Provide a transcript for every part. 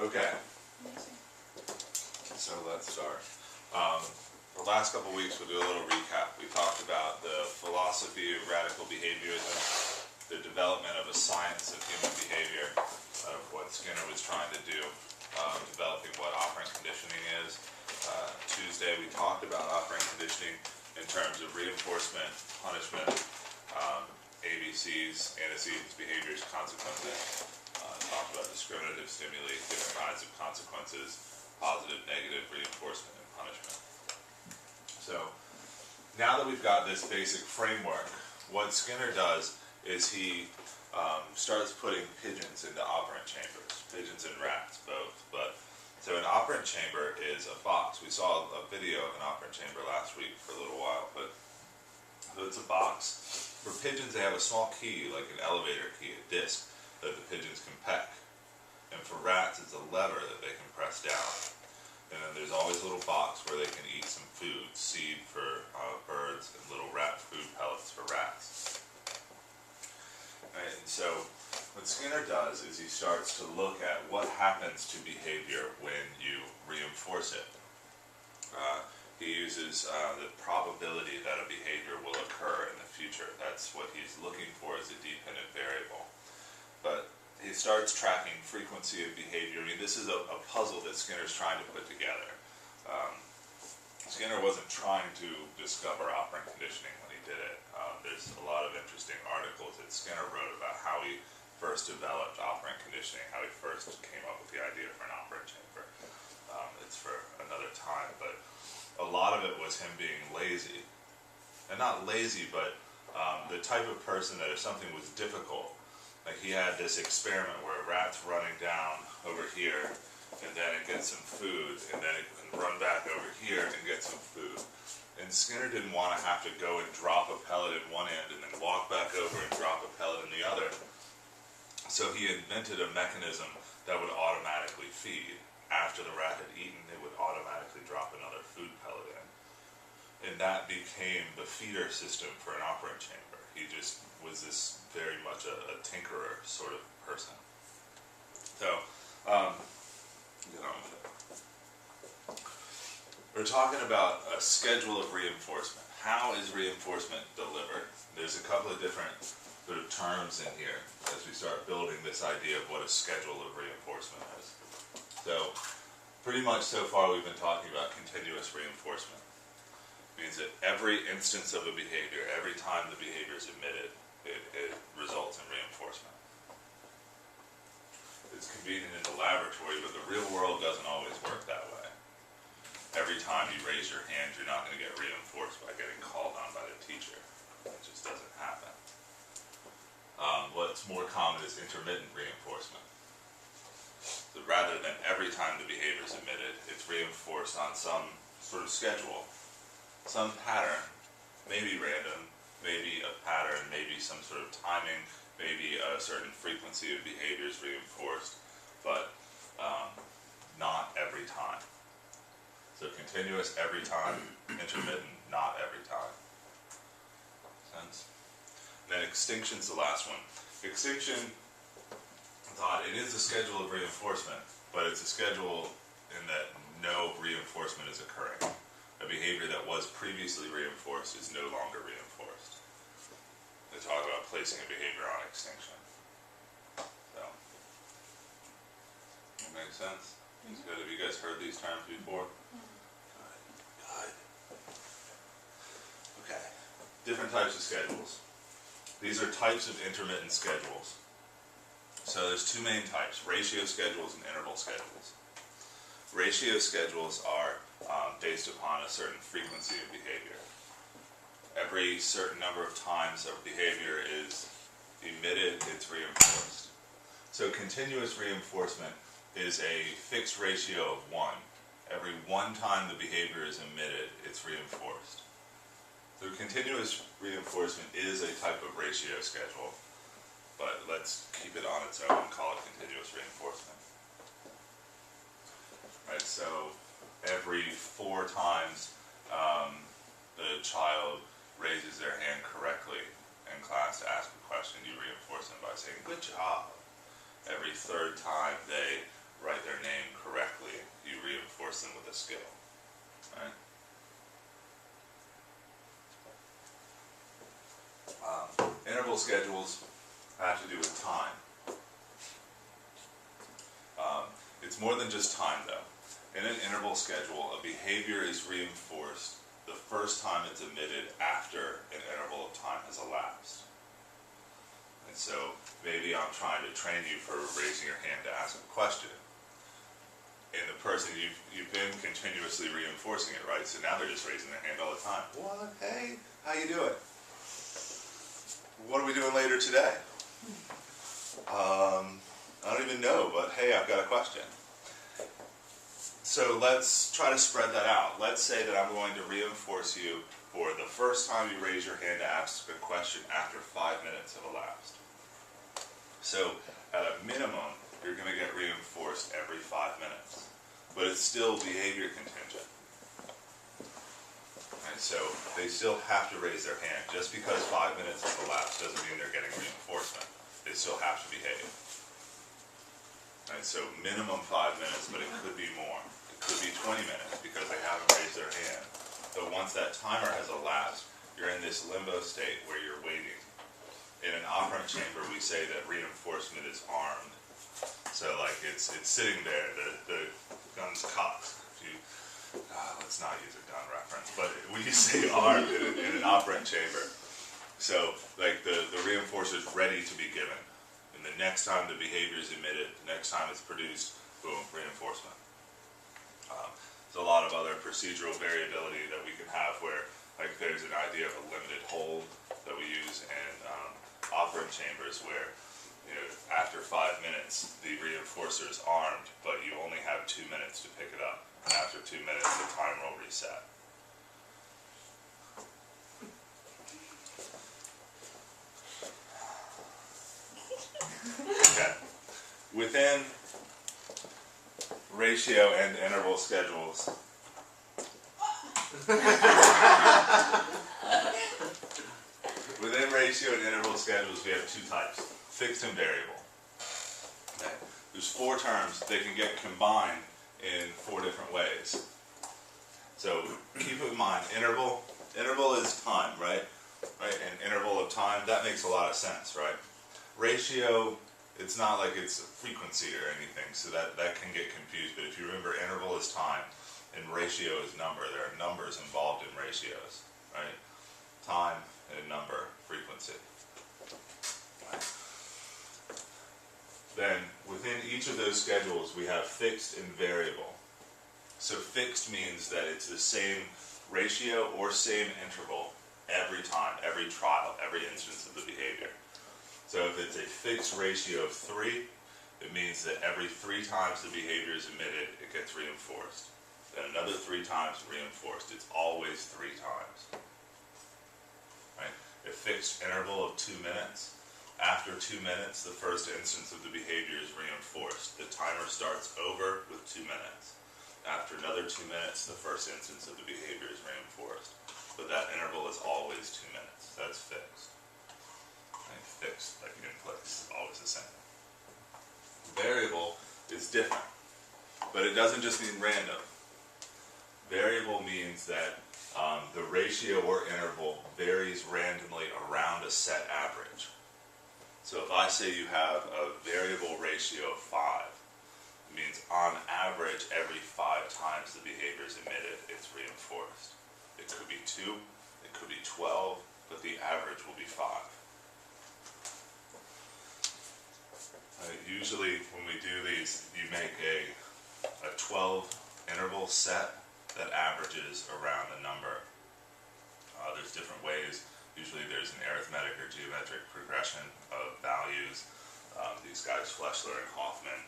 Okay, so let's start. The last couple weeks we'll do a little recap. We talked about the philosophy of radical behaviorism, the development of a science of human behavior, of what Skinner was trying to do, developing what operant conditioning is. Tuesday we talked about operant conditioning in terms of reinforcement, punishment, ABCs, antecedents, behaviors, consequences. Talked about discriminative stimuli, different kinds of consequences, positive, negative, reinforcement, and punishment. So now that we've got this basic framework, what Skinner does is he starts putting pigeons into operant chambers, pigeons and rats both. So an operant chamber is a box. We saw a video of an operant chamber last week for a little while, but so it's a box. For pigeons, they have a small key, like an elevator key, a disc, that the pigeons can peck. And for rats, it's a lever that they can press down. And then there's always a little box where they can eat some food, seed for birds, and little rat food pellets for rats. Right, and so what Skinner does is he starts to look at what happens to behavior when you reinforce it. He uses the probability that a behavior will occur in the future. That's what he's looking for as a dependent variable. But he starts tracking frequency of behavior. I mean, this is a puzzle that Skinner's trying to put together. Skinner wasn't trying to discover operant conditioning when he did it. There's a lot of interesting articles that Skinner wrote about how he first developed operant conditioning, how he first came up with the idea for an operant chamber. It's for another time, but a lot of it was him being lazy. And not lazy, but the type of person that if something was difficult, like he had this experiment where a rat's running down over here, and then it gets some food, and then it can run back over here and get some food. And Skinner didn't want to have to go and drop a pellet in one end and then walk back over and drop a pellet in the other. So he invented a mechanism that would automatically feed. After the rat had eaten, it would automatically drop another food pellet in. And that became the feeder system for an operant chamber. He just was this very much a tinkerer sort of person. So, get on with it. We're talking about a schedule of reinforcement. How is reinforcement delivered? There's a couple of different sort of terms in here as we start building this idea of what a schedule of reinforcement is. So, pretty much so far we've been talking about continuous reinforcement. It means that every instance of a behavior, every time the behavior is emitted, it results in reinforcement. It's convenient in the laboratory, but the real world doesn't always work that way. Every time you raise your hand, you're not going to get reinforced by getting called on by the teacher. It just doesn't happen. What's more common is intermittent reinforcement. So rather than every time the behavior is emitted, it's reinforced on some sort of schedule, some pattern, maybe random, maybe a pattern, maybe some sort of timing, maybe a certain frequency of behavior is reinforced, but not every time. So continuous every time, intermittent not every time. Sense? And then extinction's the last one. Extinction, thought it is a schedule of reinforcement, but it's a schedule in that no reinforcement is occurring. A behavior that was previously reinforced is no longer reinforced. They talk about placing a behavior on extinction. So, that makes sense? That's good. Have you guys heard these terms before? Good. Okay. Different types of schedules. These are types of intermittent schedules. So there's two main types, ratio schedules and interval schedules. Ratio schedules are based upon a certain frequency of behavior. Every certain number of times a behavior is emitted, it's reinforced. So continuous reinforcement is a fixed ratio of 1. Every one time the behavior is emitted, it's reinforced. So continuous reinforcement is a type of ratio schedule, but let's keep it on its own and call it continuous reinforcement. Right, so every 4 times the child raises their hand correctly in class to ask a question, you reinforce them by saying, good job. Every 3rd time they write their name correctly, you reinforce them with a skill, right? Interval schedules have to do with time. It's more than just time, though. In an interval schedule, a behavior is reinforced the first time it's emitted after an interval of time has elapsed. And so maybe I'm trying to train you for raising your hand to ask a question. And the person, you've been continuously reinforcing it, right? So now they're just raising their hand all the time. What? Hey, how you doing? What are we doing later today? I don't even know, but hey, I've got a question. So let's try to spread that out. Let's say that I'm going to reinforce you for the first time you raise your hand to ask a question after 5 minutes have elapsed. So at a minimum, you're going to get reinforced every 5 minutes, but it's still behavior contingent. And so they still have to raise their hand. Just because 5 minutes has elapsed doesn't mean they're getting reinforcement. They still have to behave. And so minimum 5 minutes, but it could be more. It could be 20 minutes because they haven't raised their hand. But once that timer has elapsed, you're in this limbo state where you're waiting. In an operant chamber, we say that reinforcement is armed. So like it's sitting there, the gun's cocked. Let's not use a gun reference, but we say armed in an operant chamber. So like the reinforcer is ready to be given. And the next time the behavior is emitted, the next time it's produced, boom, reinforcement. There's a lot of other procedural variability that we can have where like there's an idea of a limited hold that we use in operant chambers where after 5 minutes the reinforcer is armed, but you only have 2 minutes to pick it up. And after 2 minutes the timer will reset. Okay. Within ratio and interval schedules, within ratio and interval schedules we have two types, fixed and variable. Okay. There's 4 terms. They can get combined in 4 different ways. So keep in mind, interval is time, right? Right? An interval of time, that makes a lot of sense, right? Ratio, it's not like it's a frequency or anything, so that can get confused. But if you remember, interval is time and ratio is number. There are numbers involved in ratios, right? Time and number, frequency. Right. Then within each of those schedules we have fixed and variable. So fixed means that it's the same ratio or same interval every time, every trial, every instance of the behavior. So if it's a fixed ratio of 3, it means that every 3 times the behavior is emitted, it gets reinforced. Then another 3 times reinforced. It's always 3 times. Right? A fixed interval of 2 minutes. After 2 minutes, the first instance of the behavior is reinforced. The timer starts over with 2 minutes. After another 2 minutes, the first instance of the behavior is reinforced. But that interval is always 2 minutes. That's fixed. Right? Fixed, like in place, always the same. Variable is different, but it doesn't just mean random. Variable means that the ratio or interval varies randomly around a set average. So if I say you have a variable ratio of 5, it means on average every 5 times the behavior is emitted, it's reinforced. It could be 2, it could be 12, but the average will be 5. Usually when we do these, you make a 12 interval set that averages around a number. There's different ways. Usually there's an arithmetic or geometric progression of values. These guys, Fleshler and Hoffman,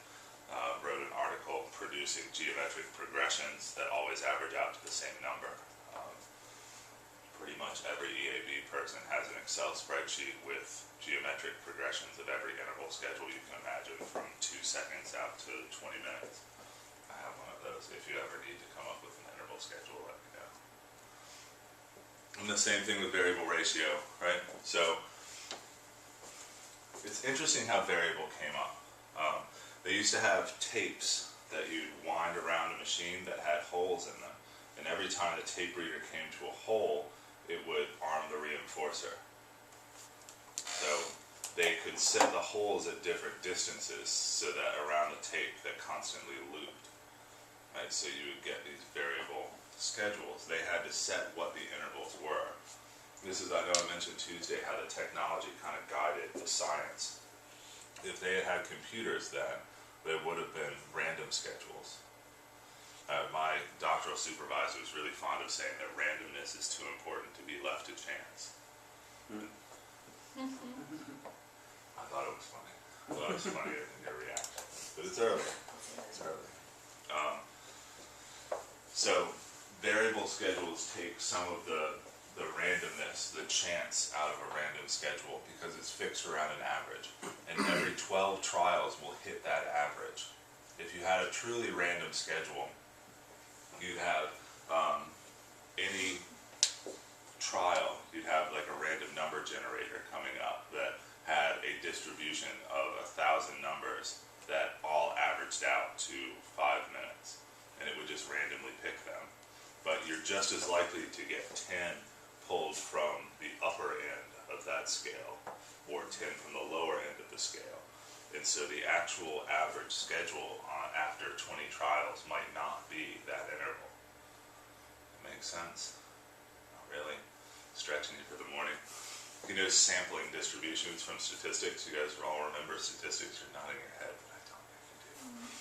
wrote an article producing geometric progressions that always average out to the same number. Pretty much every EAB person has an Excel spreadsheet with geometric progressions of every interval schedule you can imagine, from 2 seconds out to 20 minutes. I have one of those. If you ever need to come up with an interval schedule, let me know. And the same thing with variable ratio, right? So it's interesting how variable came up. They used to have tapes that you'd wind around a machine that had holes in them. And every time the tape reader came to a hole, it would arm the reinforcer. So they could set the holes at different distances so that around the tape that constantly looped. Right? So you would get these variable schedules. They had to set what the intervals were. This is, I know I mentioned Tuesday how the technology kind of guided the science. If they had had computers then, there would have been random schedules. My doctoral supervisor was really fond of saying that randomness is too important to be left to chance. I thought it was funny. I thought it was funny in your reaction. But it's early. It's early. So variable schedules take some of the randomness, the chance out of a random schedule because it's fixed around an average. And every 12 trials will hit that average. If you had a truly random schedule, you'd have any trial, you'd have like a random number generator coming up that had a distribution of 1,000 numbers that all averaged out to 5 minutes. And it would just randomly pick them. But you're just as likely to get 10 pulled from the upper end of that scale or 10 from the lower end of the scale. And so the actual average schedule after 20 trials might not be that interval. Makes sense? Not really. Stretching you for the morning. You know sampling distributions from statistics. You guys all remember statistics. You're nodding your head, but I don't think you do.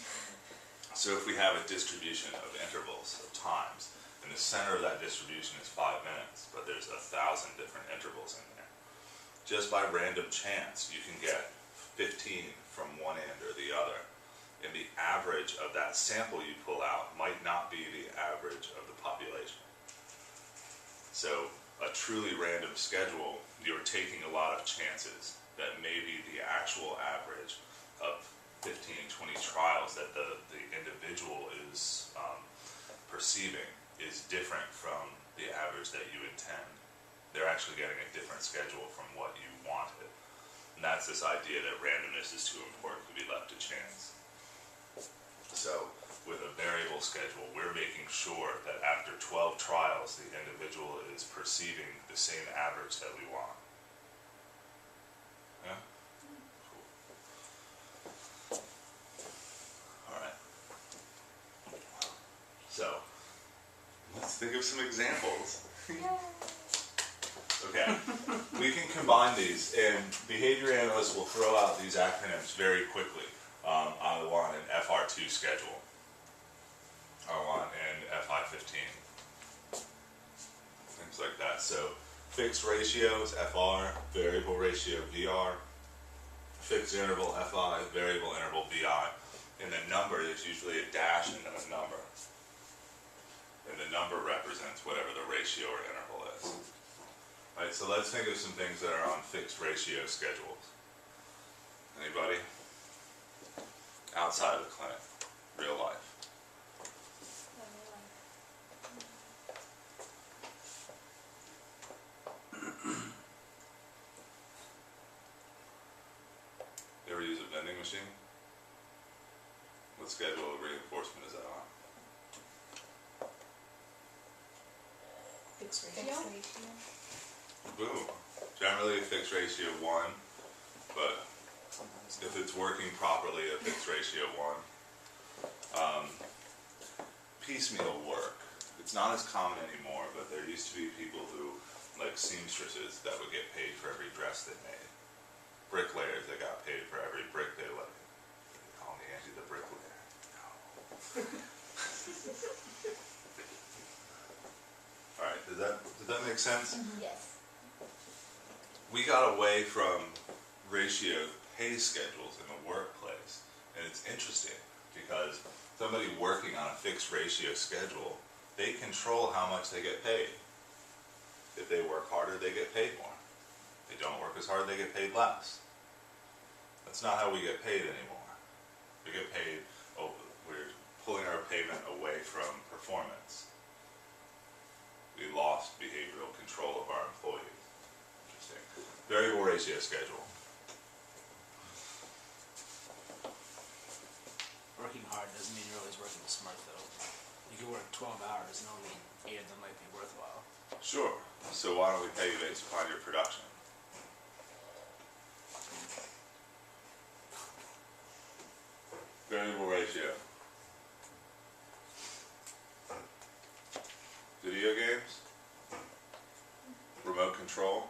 So if we have a distribution of intervals, of times, and the center of that distribution is 5 minutes, but there's 1,000 different intervals in there. Just by random chance, you can get 15 from one end or the other. And the average of that sample you pull out might not be the average of the population. So a truly random schedule, you're taking a lot of chances that maybe the actual average of 15, 20 trials that the individual is perceiving is different from the average that you intend. They're actually getting a different schedule from what you wanted. And that's this idea that randomness is too important to be left to chance. So with a variable schedule, we're making sure that after 12 trials, the individual is perceiving the same average that we want. Yeah? Cool. All right. So let's think of some examples. Okay, we can combine these, and behavior analysts will throw out these acronyms very quickly. I want an FR2 schedule. I want an FI15. Things like that. So fixed ratios, FR, variable ratio, VR, fixed interval, FI, variable interval, VI. And the number is usually a dash and then a number. And the number represents whatever the ratio or interval is. Right, so let's think of some things that are on fixed ratio schedules. Anybody? Outside of the clinic, real life. You ever use a vending machine? What schedule of reinforcement is that on? Fixed ratio. Boom. Generally a fixed ratio 1, but if it's working properly, a fixed ratio 1. Piecemeal work. It's not as common anymore, but there used to be people who, like seamstresses, that would get paid for every dress they made. Bricklayers that got paid for every brick they laid. They call me Angie the bricklayer. No. Alright, does that make sense? Yes. We got away from ratio pay schedules in the workplace, and it's interesting because somebody working on a fixed ratio schedule, they control how much they get paid. If they work harder, they get paid more. If they don't work as hard, they get paid less. That's not how we get paid anymore. We get paid, we're pulling our payment away from performance. We lost behavioral control of our employees. Interesting. Variable ratio schedule. smart though. You can work 12 hours and only 8 of them might be worthwhile. Sure. So why don't we pay you based upon your production? Variable ratio. Video games? Remote control?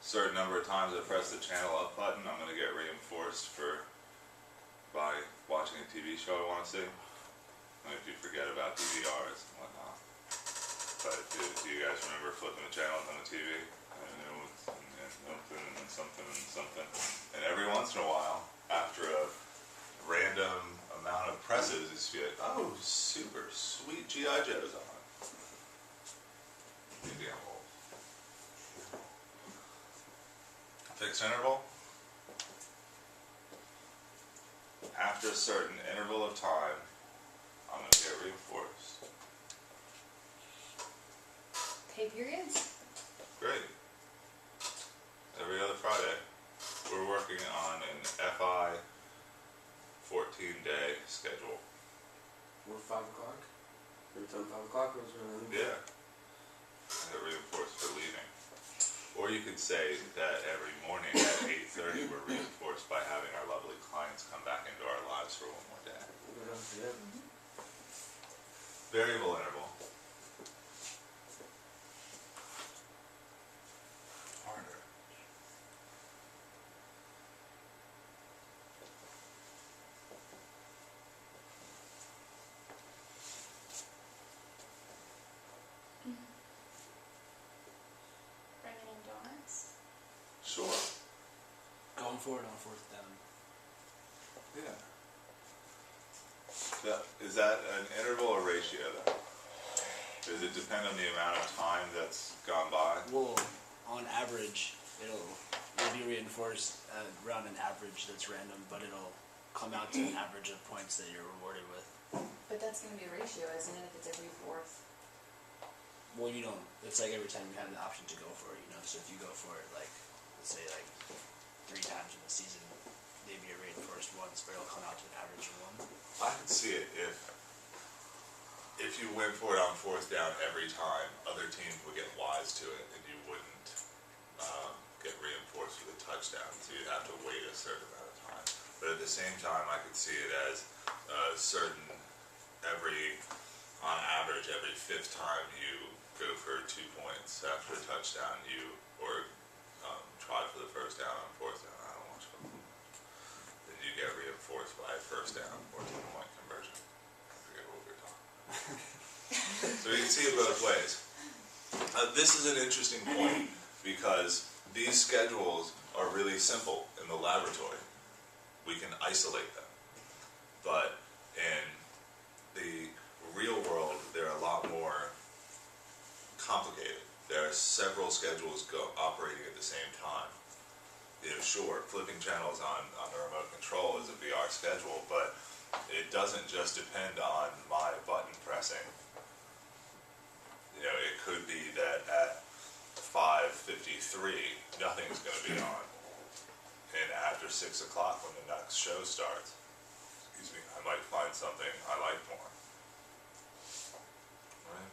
Certain number of times I press the channel up button, I'm going to get reinforced by watching a TV show I want to see. And if you forget about DVRs and whatnot. But do you guys remember flipping the channels on the TV? And something. And every once in a while, after a random amount of presses, you just feel like, oh, super sweet G.I. Joe's on. Maybe I'm old. Fixed interval. After a certain interval of time, I'm going to get reinforced. Pay periods? Great. Every other Friday. We're working on an FI 14-day schedule. Or 5 o'clock? Every time 5 o'clock was around. Yeah. I get reinforced for leaving. Or you could say that every morning at 8:30 we're reinforced by having our lovely clients come back into our lives for one more day. Yeah. Variable interval. Harder. Bringing in donuts? Sure. Going forward on 4th down. Yeah. Is that an interval or ratio then? Does it depend on the amount of time that's gone by? Well, on average, you'll be reinforced around an average that's random, but it'll come out to an average of points that you're rewarded with. But that's going to be a ratio, isn't it, if it's every 4th? Well, you don't. It's like every time you have the option to go for it, So if you go for it, like, let's say, 3 times in the season, maybe you're reinforced once, but it'll come out to an average of 1. I could see it if you went for it on 4th down every time, other teams would get wise to it, and you wouldn't get reinforced with a touchdown. So you'd have to wait a certain amount of time. But at the same time, I could see it as on average, every 5th time you go for 2 points after a touchdown, try for the 1st down on 4th down. I don't watch football. Then you get reinforced by a 1st down or 2-point conversion. I forget what we were talking about. So you can see it both ways. This is an interesting point because these schedules are really simple in the laboratory. We can isolate them. But in the real world, they're a lot more complicated. There are several schedules operating at the same time. Sure, flipping channels on the remote control is a VR schedule, but it doesn't just depend on my button pressing. It could be that at 5:53, nothing's going to be on. And after 6 o'clock, when the next show starts, I might find something I like more. Right?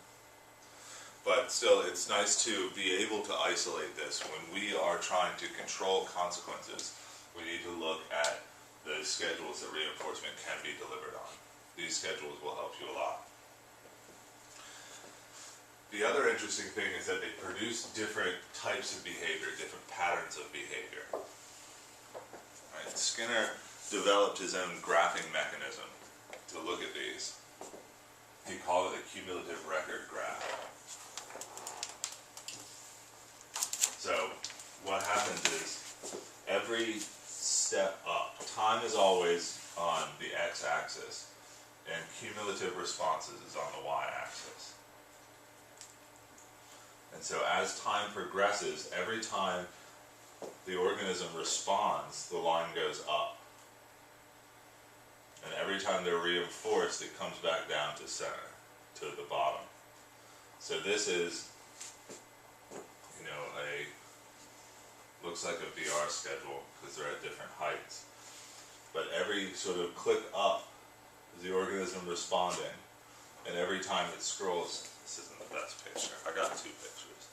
But still, it's nice to be able to isolate this. When we are trying to control consequences, we need to look at the schedules that reinforcement can be delivered on. These schedules will help you a lot. The other interesting thing is that they produce different types of behavior, different patterns of behavior. Right? Skinner developed his own graphing mechanism to look at these. He called it a cumulative record graph. So what happens is every step up, time is always on the x-axis, and cumulative responses is on the y-axis. And so as time progresses, every time the organism responds, the line goes up. And every time they're reinforced, it comes back down to center, to the bottom. So this is, looks like a VR schedule because they're at different heights. But every sort of click up the organism responding, and every time it scrolls, this isn't the best picture, I got two pictures.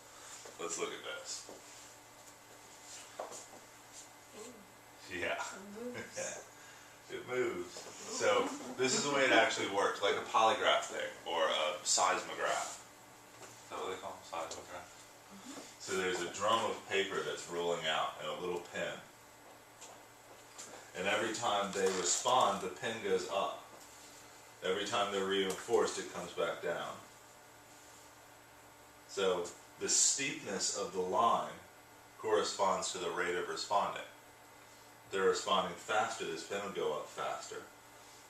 Let's look at this. Yeah. It moves. So this is the way it actually works, like a polygraph thing, or a seismograph. Is that what they call them? Seismograph? So there's a drum of paper that's rolling out and a little pin. And every time they respond, the pin goes up. Every time they're reinforced, it comes back down. So the steepness of the line corresponds to the rate of responding. They're responding faster, this pin will go up faster.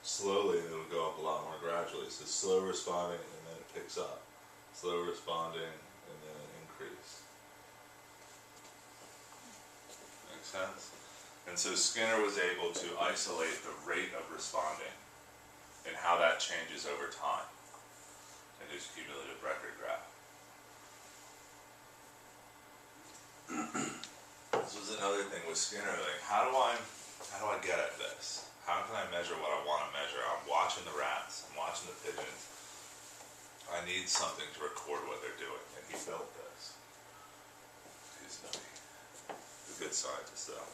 Slowly, and it'll go up a lot more gradually. So slow responding, and then it picks up. Slow responding, and then an increase. Make sense? And so Skinner was able to isolate the rate of responding and how that changes over time in his cumulative record graph. This was another thing with Skinner, like how do I get at this? How can I measure what I want to measure? I'm watching the rats, I'm watching the pigeons. I need something to record what they're doing, and he built this. He's a good scientist though.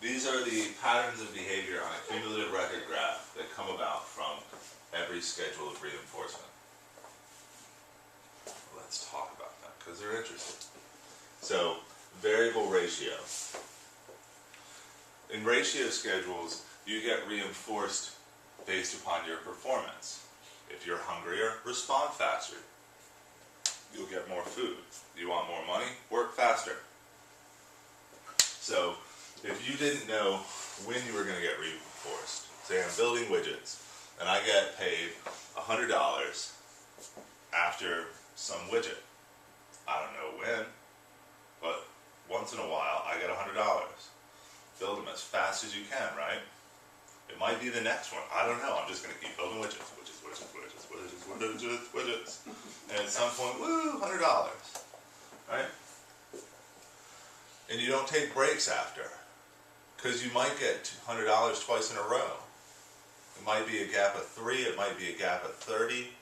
These are the patterns of behavior on a cumulative record graph that come about from every schedule of reinforcement. Let's talk about them, because they're interesting. So, variable ratio. In ratio schedules, you get reinforced based upon your performance. If you're hungrier, respond faster. You'll get more food. You want more money? Work faster. So, if you didn't know when you were going to get reinforced, say I'm building widgets, and I get paid $100 after some widget. I don't know when, but once in a while I get $100. Build them as fast as you can, right? It might be the next one. I don't know. I'm just going to keep building widgets. And at some point, woo, $100. Right? And you don't take breaks after. Because you might get $100 twice in a row. It might be a gap of 3, it might be a gap of 30.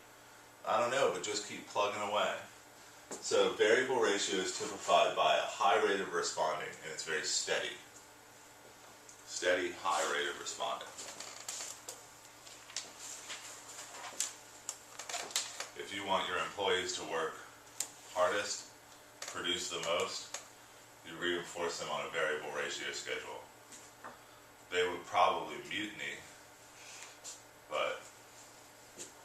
I don't know, but just keep plugging away. So variable ratio is typified by a high rate of responding, and it's very steady. Steady, high rate of responding. If you want your employees to work hardest, produce the most, you reinforce them on a variable ratio schedule. They would probably mutiny, but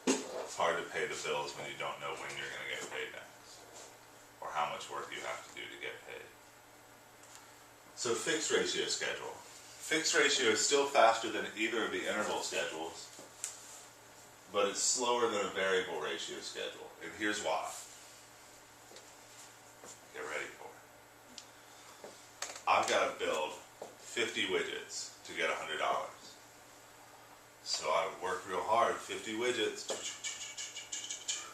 it's hard to pay the bills when you don't know when you're going to get paid next, or how much work you have to do to get paid. So fixed ratio schedule. Fixed ratio is still faster than either of the interval schedules, but it's slower than a variable ratio schedule, and here's why. Get ready for it. I've got to build 50 widgets to get $100. So I work real hard, 50 widgets,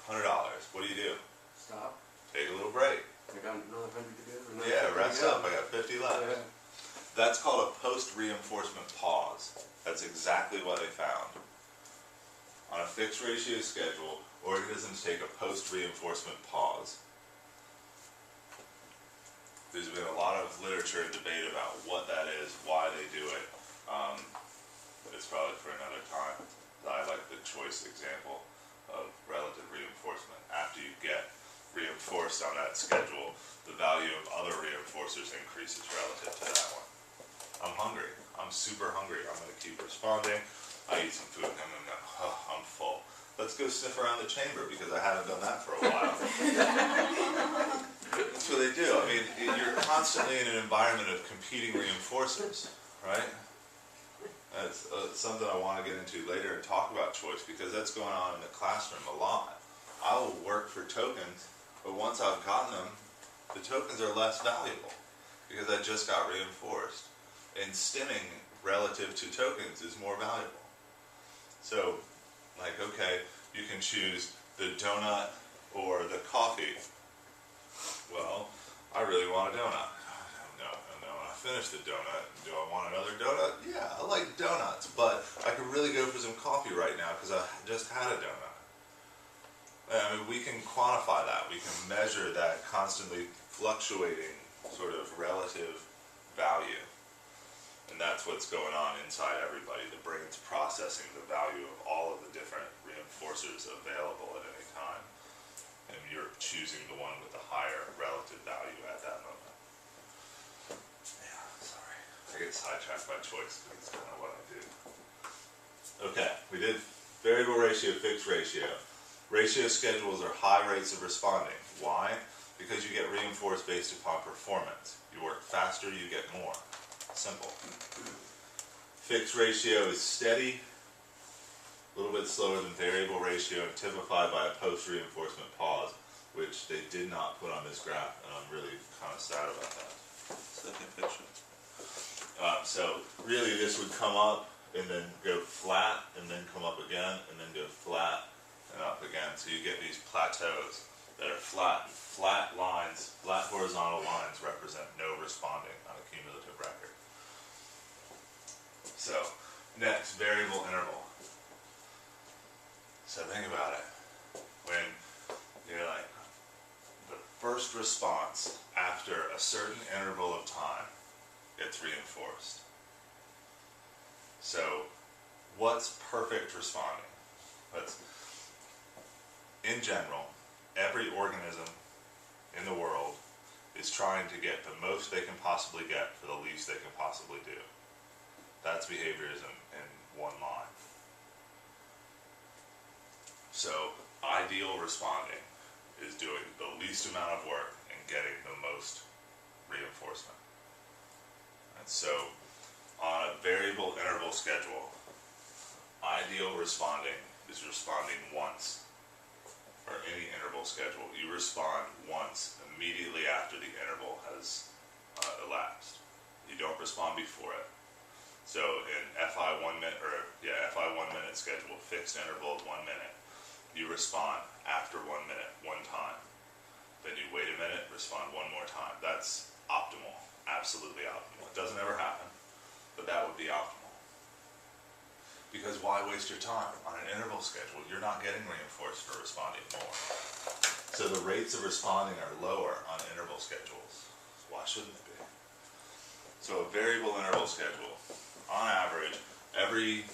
$100. What do? Stop. Take a little break. I got another 100 to go. Yeah, rest up, I got 50 left. Yeah. That's called a post-reinforcement pause. That's exactly what they found. On a fixed ratio schedule, organisms take a post-reinforcement pause. There's been a lot of literature and debate about what that is, why they do it, but it's probably for another time. I like the choice example of relative reinforcement. After you get reinforced on that schedule, the value of other reinforcers increases relative to that one. I'm hungry. I'm super hungry. I'm going to keep responding. I eat some food and I'm going to go, oh, I'm full. Let's go sniff around the chamber because I haven't done that for a while. That's what they do. I mean, you're constantly in an environment of competing reinforcers, right? That's something I want to get into later and talk about choice, because that's going on in the classroom a lot. I will work for tokens, but once I've gotten them, the tokens are less valuable because I just got reinforced. And stimming relative to tokens is more valuable. So, like, okay, you can choose the donut or the coffee. Well, I really want a donut. No, when I finish the donut, do I want another donut? Yeah, I like donuts, but I could really go for some coffee right now because donut. I mean, we can quantify that. We can measure that constantly fluctuating sort of relative value. And that's what's going on inside everybody. The brain's processing the value of all of the different reinforcers available at any time. And you're choosing the one with the higher relative value at that moment. Yeah, sorry. I get sidetracked by choice because it's kind of what I do. Okay, we did variable ratio, fixed ratio. Ratio schedules are high rates of responding. Why? Because you get reinforced based upon performance. You work faster, you get more. Simple. Fixed ratio is steady, a little bit slower than variable ratio, and typified by a post-reinforcement pause, which they did not put on this graph, and I'm really kind of sad about that. Second picture. So really this would come up and then go flat, and then come up again, and then go flat and up again. So you get these plateaus that are flat. Flat lines, flat horizontal lines represent no responding on a cumulative record. So, next, variable interval. So think about it. When you're like, the first response after a certain interval of time gets reinforced. So, what's perfect responding? In general, every organism in the world is trying to get the most they can possibly get for the least they can possibly do. That's behaviorism in one line. So, ideal responding is doing the least amount of work and getting the most reinforcement. And so, on a variable interval schedule, ideal responding is responding once. Or any interval schedule, you respond once immediately after the interval has elapsed. You don't respond before it. So in FI 1 minute, FI 1 minute schedule, fixed interval of 1 minute, you respond after 1 minute, one time. Then you wait a minute, respond one more time. That's optimal, absolutely optimal. It doesn't ever happen, but that would be optimal. Because why waste your time on an interval schedule? You're not getting reinforced for responding more. So the rates of responding are lower on interval schedules. Why shouldn't it be? So a variable interval schedule, on average, every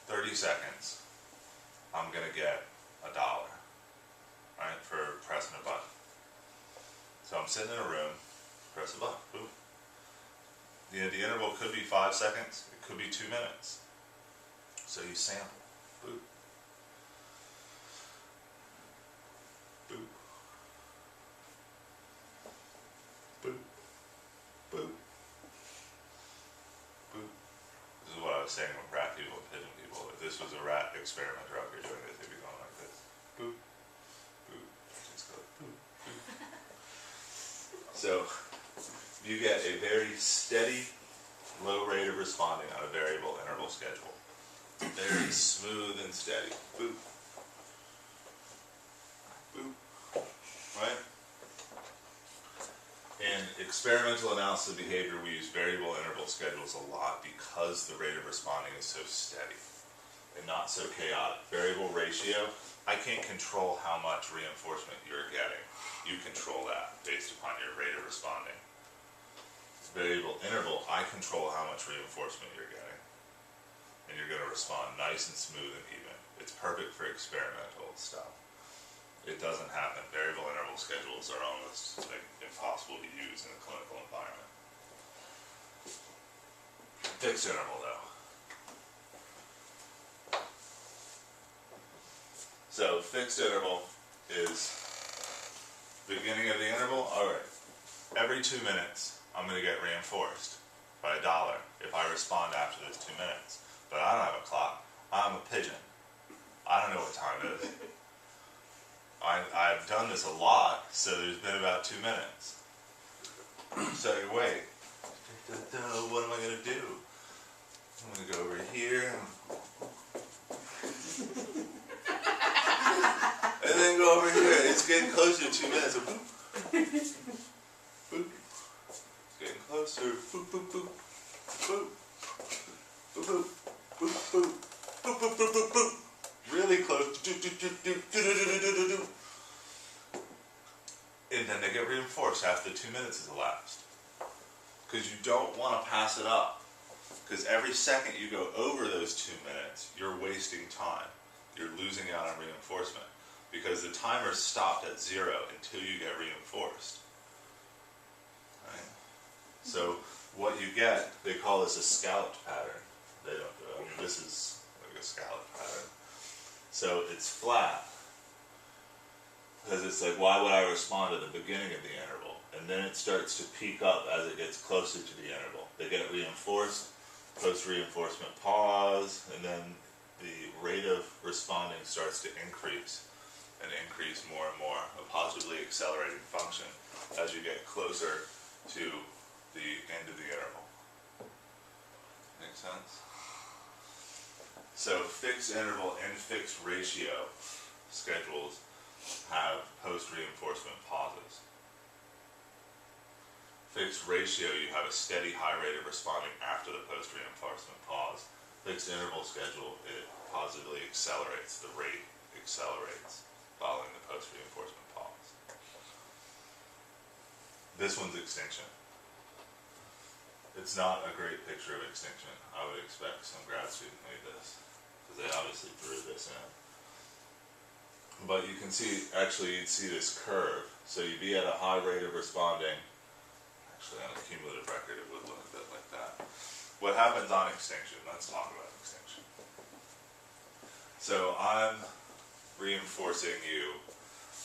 30 seconds, I'm going to get $1, right, for pressing a button. So I'm sitting in a room, press a button, boom. The interval could be 5 seconds, it could be 2 minutes. So you sample, boop, boop, boop, boop, boop. This is what I was saying with rat people and pigeon people. If this was a rat experimenter out here doing this, they'd be going like this. Boop, boop, just go boop, boop. So you get a very steady, low rate of responding on a variable interval schedule. Very smooth and steady. Boop. Boop. Right? In experimental analysis of behavior, we use variable interval schedules a lot because the rate of responding is so steady and not so chaotic. Variable ratio, I can't control how much reinforcement you're getting. You control that based upon your rate of responding. Variable interval, I control how much reinforcement you're getting. And you're going to respond nice and smooth and even. It's perfect for experimental stuff. It doesn't happen. Variable interval schedules are almost like impossible to use in a clinical environment. Fixed interval though. So fixed interval is beginning of the interval. Alright, every 2 minutes I'm going to get reinforced by $1 if I respond after those 2 minutes. But I don't have a clock. I'm a pigeon. I don't know what time it is. I've done this a lot, so there's been about 2 minutes. So you wait. What am I going to do? I'm going to go over here. And then go over here. It's getting closer to 2 minutes. Boop. Boop. It's getting closer. Boop, boop, boop. Boop. Boop, boop. Boop, boop, boop, boop, boop, boop, boop. Really close to after 2 minutes has elapsed. Because you don't want to pass it up. Because every second you go over those 2 minutes, you're wasting time. You're losing out on reinforcement. Because the timer's stopped at 0 until you get reinforced. Right? So what you get, they call this a scalloped pattern. They don't do it. I mean, this is like a scalloped pattern. So it's flat. Because it's like, why would I respond at the beginning of the interval? And then it starts to peak up as it gets closer to the interval. They get reinforced, post-reinforcement pause, and then the rate of responding starts to increase and increase more and more, a positively accelerating function as you get closer to the end of the interval. Make sense? So fixed interval and fixed ratio schedules have post-reinforcement pauses. Fixed ratio, you have a steady high rate of responding after the post-reinforcement pause. Fixed interval schedule, it positively accelerates, the rate accelerates following the post-reinforcement pause. This one's extinction. It's not a great picture of extinction. I would expect some grad student made this, because they obviously drew this in. But you can see, actually you'd see this curve. So you'd be at a high rate of responding. Actually on a cumulative record it would look a bit like that. What happens on extinction? Let's talk about extinction. So I'm reinforcing you.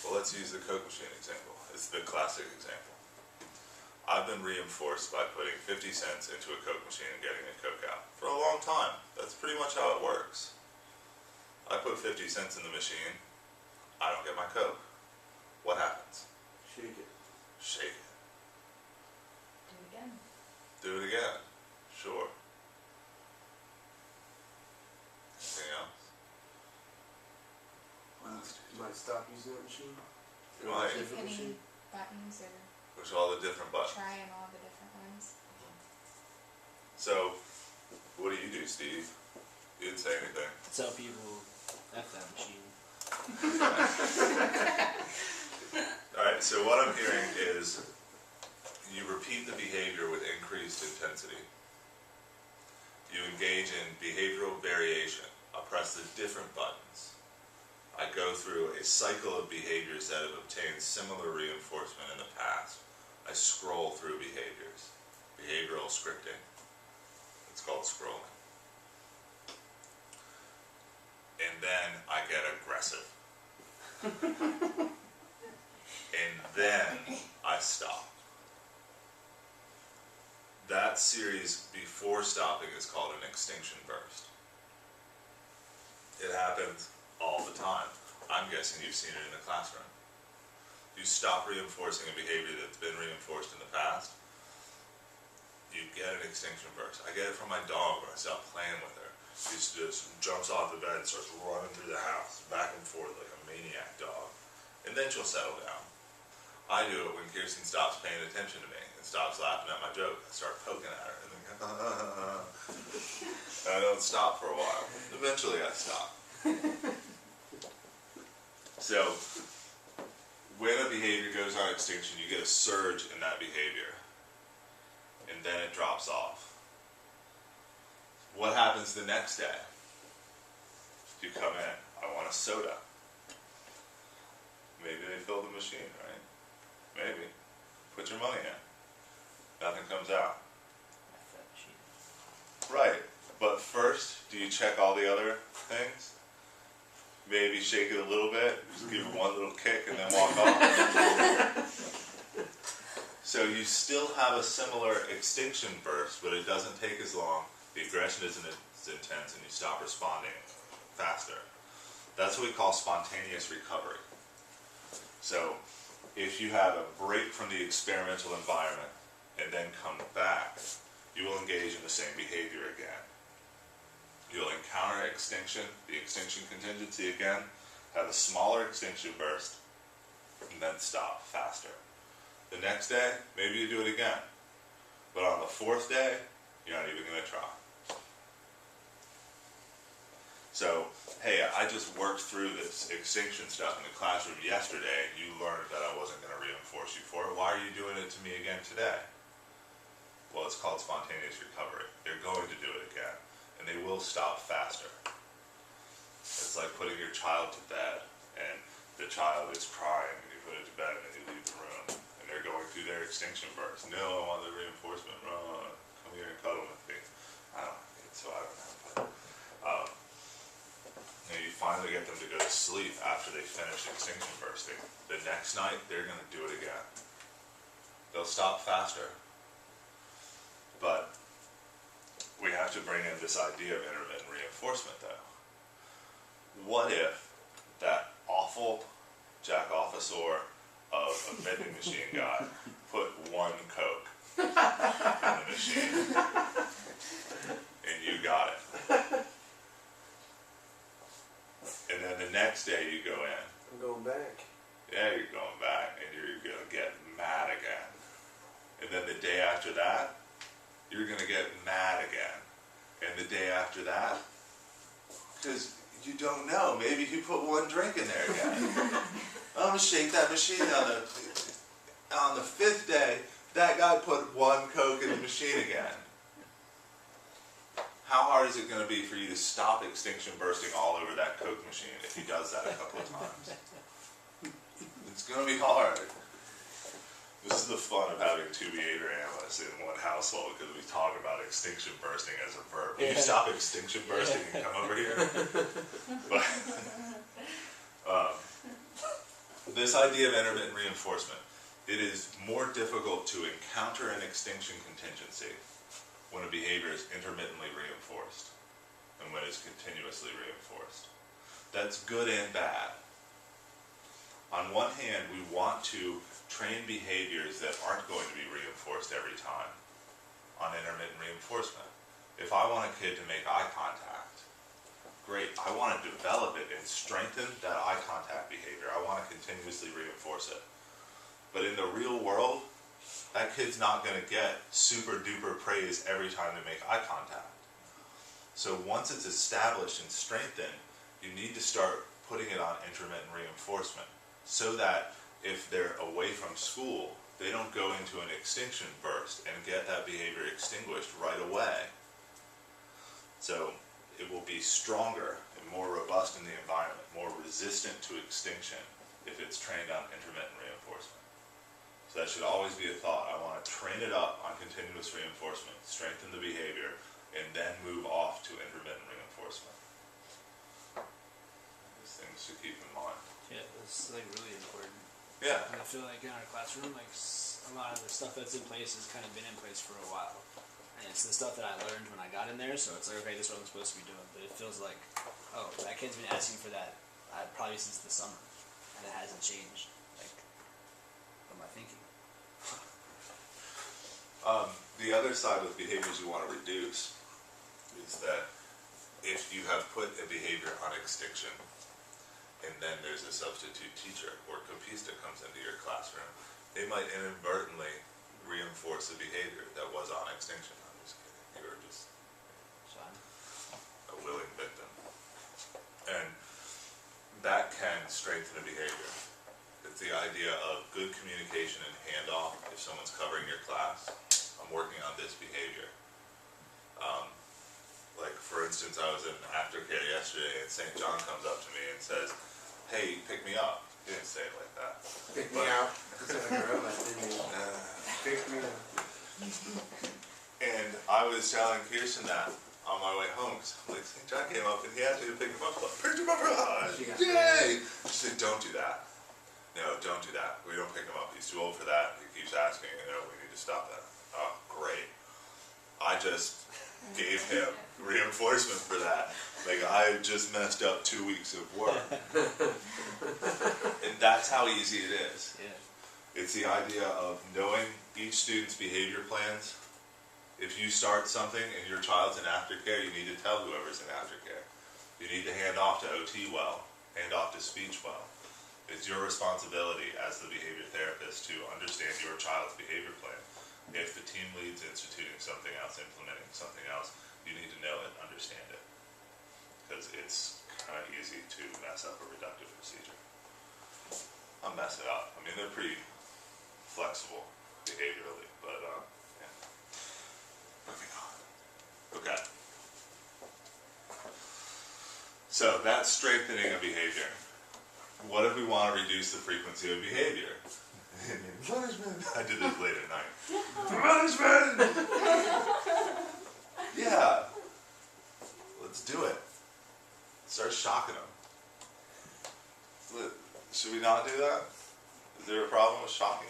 Well, let's use the Coke machine example. It's the classic example. I've been reinforced by putting 50 cents into a Coke machine and getting a Coke out. For a long time. That's pretty much how it works. I put 50 cents in the machine. I don't get my Coke. What happens? Shake it. Shake it. Do it again. Do it again. Sure. Anything else? You might stop using the machine. You might. Different Hitting machine. buttons or Push all the different buttons. trying all the different ones. So, what do you do, Steve? You didn't say anything. Tell people F that machine. Alright, so what I'm hearing is you repeat the behavior with increased intensity. You engage in behavioral variation. I'll press the different buttons. I go through a cycle of behaviors that have obtained similar reinforcement in the past. I scroll through behaviors. Behavioral scripting. It's called scrolling. And then I get aggressive. And then I stop. That series before stopping is called an extinction burst. It happens all the time. I'm guessing you've seen it in the classroom. You stop reinforcing a behavior that's been reinforced in the past, you get an extinction burst. I get it from my dog when I stop playing with her. She just jumps off the bed and starts running through the house, back and forth like a maniac dog. And then she'll settle down. I do it when Kirsten stops paying attention to me and stops laughing at my joke. I start poking at her and then and I don't stop for a while. Eventually I stop. So, when a behavior goes on extinction, you get a surge in that behavior. And then it drops off. What happens the next day? You come in, I want a soda. Maybe they filled the machine, right? Maybe. Put your money in. Nothing comes out. F that machine. Right. But first, do you check all the other things? Maybe shake it a little bit, just give it one little kick and then walk off. So you still have a similar extinction burst, but it doesn't take as long, the aggression isn't as intense, and you stop responding faster. That's what we call spontaneous recovery. So if you have a break from the experimental environment and then come back, you will engage in the same behavior again. You'll encounter extinction, the extinction contingency again, have a smaller extinction burst, and then stop faster. The next day, maybe you do it again. But on the fourth day, you're not even going to try. So, hey, I just worked through this extinction stuff in the classroom yesterday, and you learned that I wasn't gonna reinforce you for it. Why are you doing it to me again today? Well, it's called spontaneous recovery. They're going to do it again, and they will stop faster. It's like putting your child to bed, and the child is crying, and you put it to bed, and you leave the room, and they're going through their extinction burst. No, I want the reinforcement. Come here and cuddle with me. I don't know, so I don't know. But, you finally get them to go to sleep after they finish extinction bursting. The next night, they're going to do it again. They'll stop faster. But we have to bring in this idea of intermittent reinforcement, though. What if that awful jack officer of a vending machine guy put one Coke in the machine and you got it? And then the next day you go in. I'm going back. Yeah, you're going back and you're going to get mad again. And then the day after that, you're going to get mad again. And the day after that, because you don't know, maybe you put one drink in there again. I'm going to shake that machine on the fifth day, that guy put one Coke in the machine again. How hard is it going to be for you to stop extinction bursting all over that Coke machine if he does that a couple of times? It's going to be hard. This is the fun of having two behavior analysts in one household, because we talk about extinction bursting as a verb. Will you stop extinction bursting and come over here? But, this idea of intermittent reinforcement, it is more difficult to encounter an extinction contingency when a behavior is intermittently reinforced and when it's continuously reinforced. That's good and bad. On one hand, we want to train behaviors that aren't going to be reinforced every time on intermittent reinforcement. If I want a kid to make eye contact, great, I want to develop it and strengthen that eye contact behavior. I want to continuously reinforce it. But in the real world, that kid's not going to get super duper praise every time they make eye contact. So once it's established and strengthened, you need to start putting it on intermittent reinforcement so that if they're away from school, they don't go into an extinction burst and get that behavior extinguished right away. So it will be stronger and more robust in the environment, more resistant to extinction if it's trained on intermittent reinforcement. So that should always be a thought. I want to train it up on continuous reinforcement, strengthen the behavior, and then move off to intermittent reinforcement. These things to keep in mind. Yeah, it's like really important. Yeah. And I feel like in our classroom, like a lot of the stuff that's in place has kind of been in place for a while. And it's the stuff that I learned when I got in there, so it's like, okay, this is what I'm supposed to be doing. But it feels like, oh, that kid's been asking for that probably since the summer, and it hasn't changed. Like, what am I thinking? The other side with behaviors you want to reduce is that if you have put a behavior on extinction, and then there's a substitute teacher or copista comes into your classroom, they might inadvertently reinforce the behavior that was on extinction. I'm just kidding. You're just a willing victim. And that can strengthen a behavior. It's the idea of good communication and handoff. If someone's covering your class, I'm working on this behavior. Like for instance, I was in aftercare yesterday and St. John comes up to me and says, hey, pick me up. He didn't say it like that. Pick me out. It's like a robot, didn't he? Pick me up. And I was telling Kirsten that on my way home, because like, St. John came up and he asked me to pick him up. I picked him up. Yay! She said, don't do that. No, don't do that. We don't pick him up. He's too old for that. He keeps asking, we need to stop that. Oh, great. I just gave him reinforcement for that. Like, I just messed up 2 weeks of work. And that's how easy it is. Yeah. It's the idea of knowing each student's behavior plans. If you start something and your child's in aftercare, you need to tell whoever's in aftercare. You need to hand off to OT well, hand off to speech well. It's your responsibility as the behavior therapist to understand your child's behavior plan. If the team lead's instituting something else, implementing something else, you need to know it, understand it. Because it's kind of easy mess up a reductive procedure. I'll mess it up. I mean, they're pretty flexible behaviorally, but yeah. Moving on. Okay. So that's strengthening a behavior. What if we want to reduce the frequency of behavior? Punishment. I did this late at night. Punishment! Yeah. Let's do it. Start shocking them. Should we not do that? Is there a problem with shocking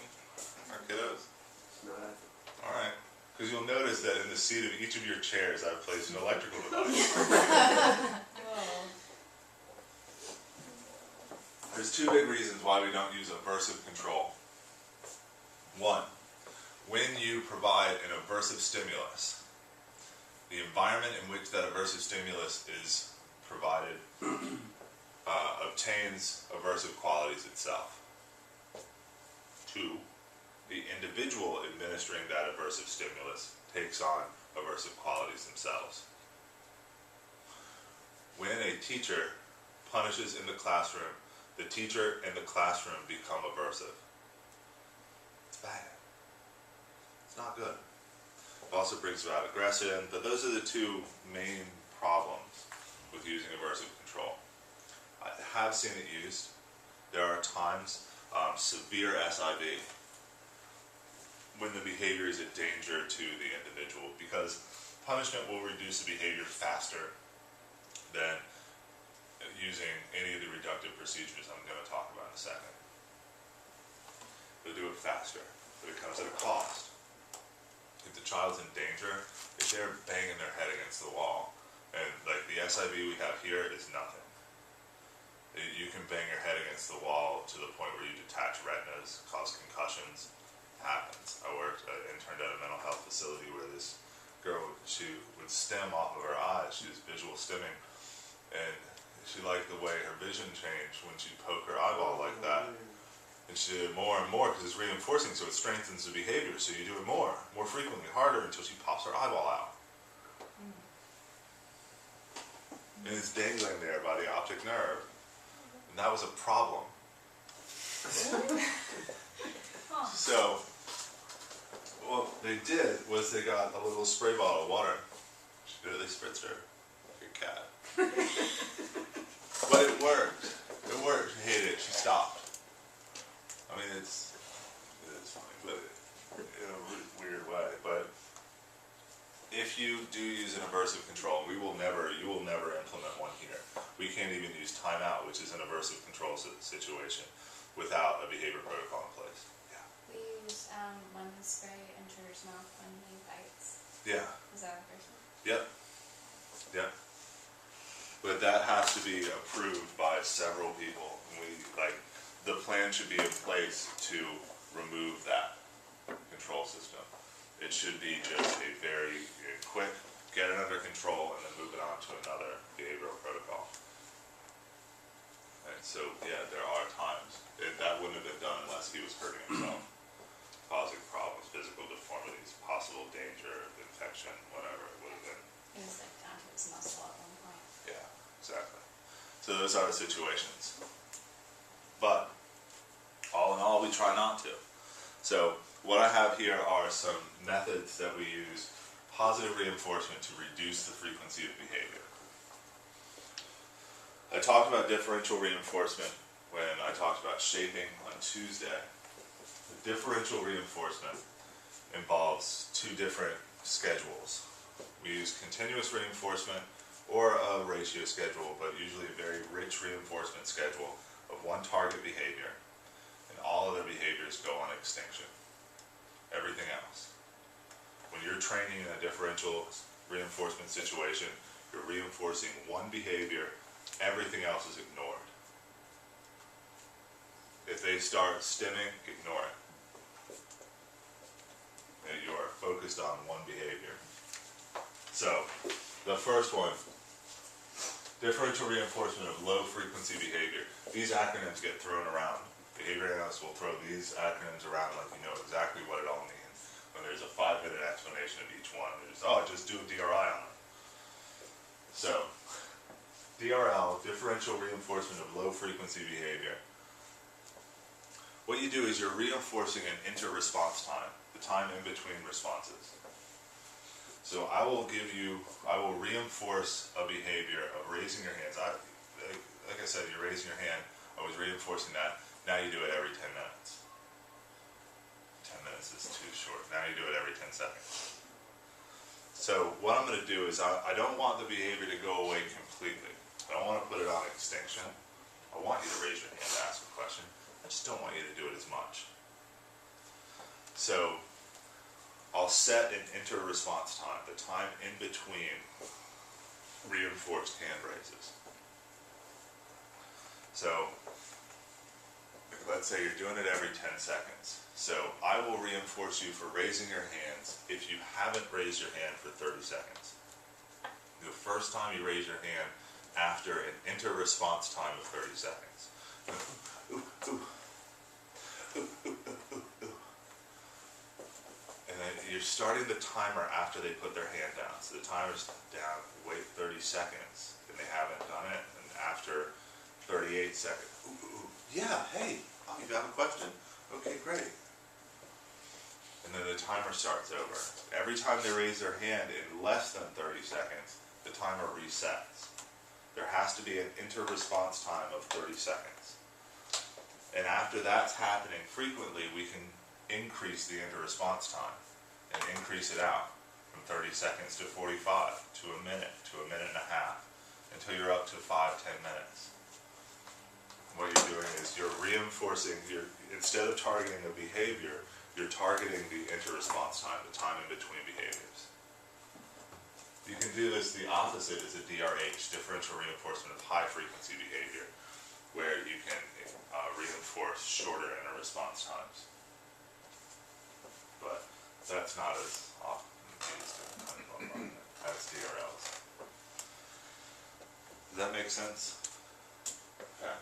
our kiddos? It's not ethical. Alright. Because you'll notice that in the seat of each of your chairs I've placed an electrical device. Whoa. There's two big reasons why we don't use aversive control. One, when you provide an aversive stimulus, the environment in which that aversive stimulus is provided obtains aversive qualities itself. Two, the individual administering that aversive stimulus takes on aversive qualities themselves. When a teacher punishes in the classroom, the teacher and the classroom become aversive. It's bad. It's not good. It also brings about aggression, but those are the two main problems with using aversive control. I have seen it used. There are times, severe SIV, when the behavior is a danger to the individual, because punishment will reduce the behavior faster than using any of the reductive procedures I'm going to talk about in a second. They'll do it faster, but it comes at a cost. If the child's in danger, if they're banging their head against the wall, and like the SIV we have here is nothing. You can bang your head against the wall to the point where you detach retinas, cause concussions. It happens. I interned at a mental health facility where this girl, she would stem off of her eyes. She was visual stimming, and she liked the way her vision changed when she'd poke her eyeball like that. And she did it more and more because it's reinforcing, so it strengthens the behavior. So you do it more frequently, harder, until she pops her eyeball out. And it's dangling there by the optic nerve. And that was a problem. So, what they did was they got a little spray bottle of water. They spritzed her like a cat. But it worked. It worked. She hated it. She stopped. I mean, it is funny, but in a weird way. But if you do use an aversive control, you will never implement one here. We can't even use timeout, which is an aversive control situation, without a behavior protocol in place. Yeah. We use lemon spray into his mouth when he bites. Yeah. Is that aversive? Yep. Yep. But that has to be approved by several people. The plan should be in place to remove that control system. It should be just a very quick, get it under control, and then move it on to another behavioral protocol. And so, yeah, there are times. That wouldn't have been done unless he was hurting himself, causing problems, physical deformities, possible danger, infection, whatever it would have been. It was like down to his muscle at one point. Yeah, exactly. So those are the situations. But, all in all, we try not to. So, what I have here are some methods that we use positive reinforcement to reduce the frequency of behavior. I talked about differential reinforcement when I talked about shaping on Tuesday. The differential reinforcement involves two different schedules. We use continuous reinforcement or a ratio schedule, but usually a very rich reinforcement schedule of one target behavior, and all other behaviors go on extinction. Everything else. When you're training in a differential reinforcement situation, you're reinforcing one behavior, everything else is ignored. If they start stimming, ignore it. And you are focused on one behavior. So, the first one, differential reinforcement of low frequency behavior. These acronyms get thrown around. Behavior analysts will throw these acronyms around like you know exactly what it all means. When there's a 5-minute explanation of each one, just do a DRI on it. So, DRL, differential reinforcement of low frequency behavior. What you do is you're reinforcing an inter-response time, the time in between responses. So I will reinforce a behavior of raising your hands. Like I said, you're raising your hand, I was reinforcing that. Now you do it every 10 minutes. 10 minutes is too short. Now you do it every 10 seconds. So what I'm going to do is I don't want the behavior to go away completely. I don't want to put it on extinction. I want you to raise your hand to ask a question. I just don't want you to do it as much. So I'll set an inter-response time, the time in between reinforced hand raises. So let's say you're doing it every 10 seconds. So I will reinforce you for raising your hands if you haven't raised your hand for 30 seconds. The first time you raise your hand after an inter-response time of 30 seconds. And then you're starting the timer after they put their hand down. So the timer's down, wait 30 seconds, and they haven't done it, and after 38 seconds, yeah, hey, oh, you have a question? Okay, great. And then the timer starts over. Every time they raise their hand in less than 30 seconds, the timer resets. There has to be an inter-response time of 30 seconds. And after that's happening frequently, we can increase the inter-response time and increase it out from 30 seconds to 45, to a minute and a half, until you're up to 5-10 minutes. What you're doing is you're reinforcing, instead of targeting a behavior, you're targeting the inter-response time, the time in between behaviors. You can do this, the opposite is a DRH, differential reinforcement of high frequency behavior, where you can reinforce shorter inter-response times. But that's not as often used as DRLs. Does that make sense? Okay.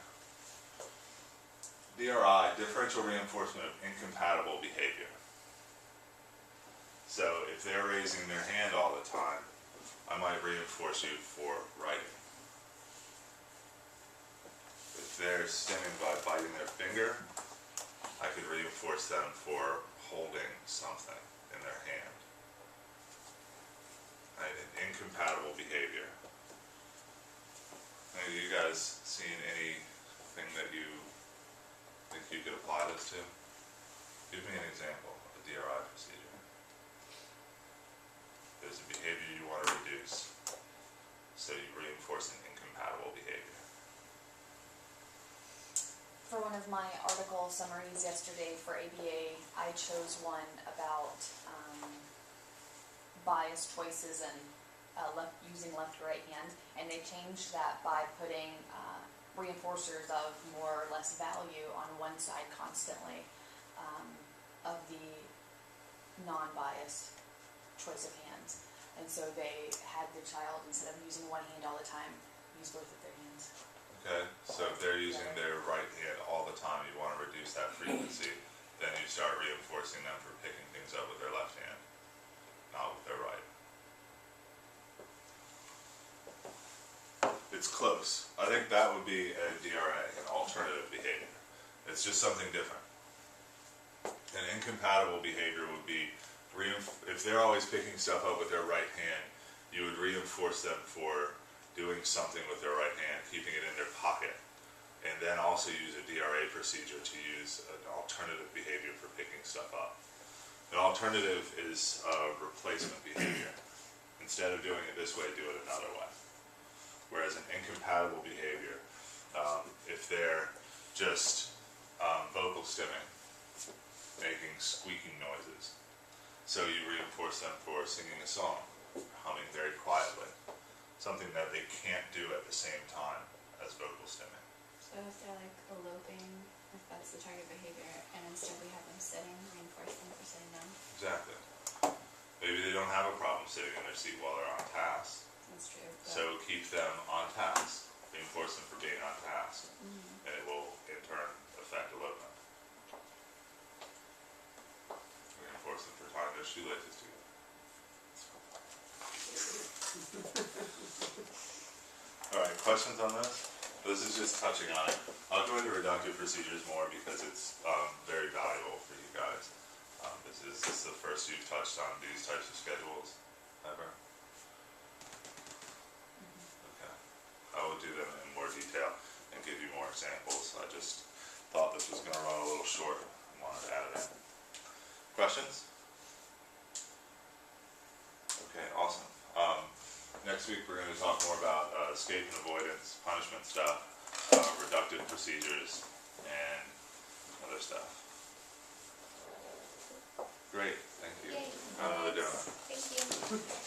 DRI, differential reinforcement of incompatible behavior. So if they're raising their hand all the time, I might reinforce you for writing. If they're stimming by biting their finger, I could reinforce them for holding something in their hand. Right? An incompatible behavior. Have you guys seen anything that you think you could apply this to? Give me an example of a DRI procedure. There's a behavior you want to reduce, so you reinforce an incompatible behavior. For one of my article summaries yesterday for ABA, I chose one about biased choices and using left or right hand, and they changed that by putting reinforcers of more or less value on one side constantly of the non-biased choice of hands. And so they had the child, instead of using one hand all the time, use both of their hands. Okay, so if they're using their right hand all the time, you want to reduce that frequency, then you start reinforcing them for picking things up with their left hand, not with their right. It's close. I think that would be a DRA, an alternative behavior. It's just something different. An incompatible behavior would be, if they're always picking stuff up with their right hand, you would reinforce them for doing something with their right hand, keeping it in their pocket, and then also use a DRA procedure to use an alternative behavior for picking stuff up. An alternative is a replacement behavior. Instead of doing it this way, do it another way. Whereas an incompatible behavior, if they're just vocal stimming, making squeaking noises, so you reinforce them for singing a song, humming very quietly, something that they can't do at the same time as vocal stimming. So if they're like eloping, if that's the target behavior, and instead we have them sitting, reinforce them for sitting down. Exactly. Maybe they don't have a problem sitting in their seat while they're on task. That's true. So keep them on task, reinforce them for being on task, and it will in turn affect elopement. Reinforce them for tying their shoelaces together. Alright, questions on this? This is just touching on it. I'll go into reductive procedures more because it's, very valuable for you guys. Is this the first you've touched on these types of schedules ever? Okay. I will do them in more detail and give you more examples. I just thought this was gonna run a little short and wanted to add it in. Questions? Okay, awesome. Next week, we're gonna talk more about, escape and avoidance, punishment stuff, reductive procedures, and other stuff. Great, thank you. Yay. Another donut. Thank you.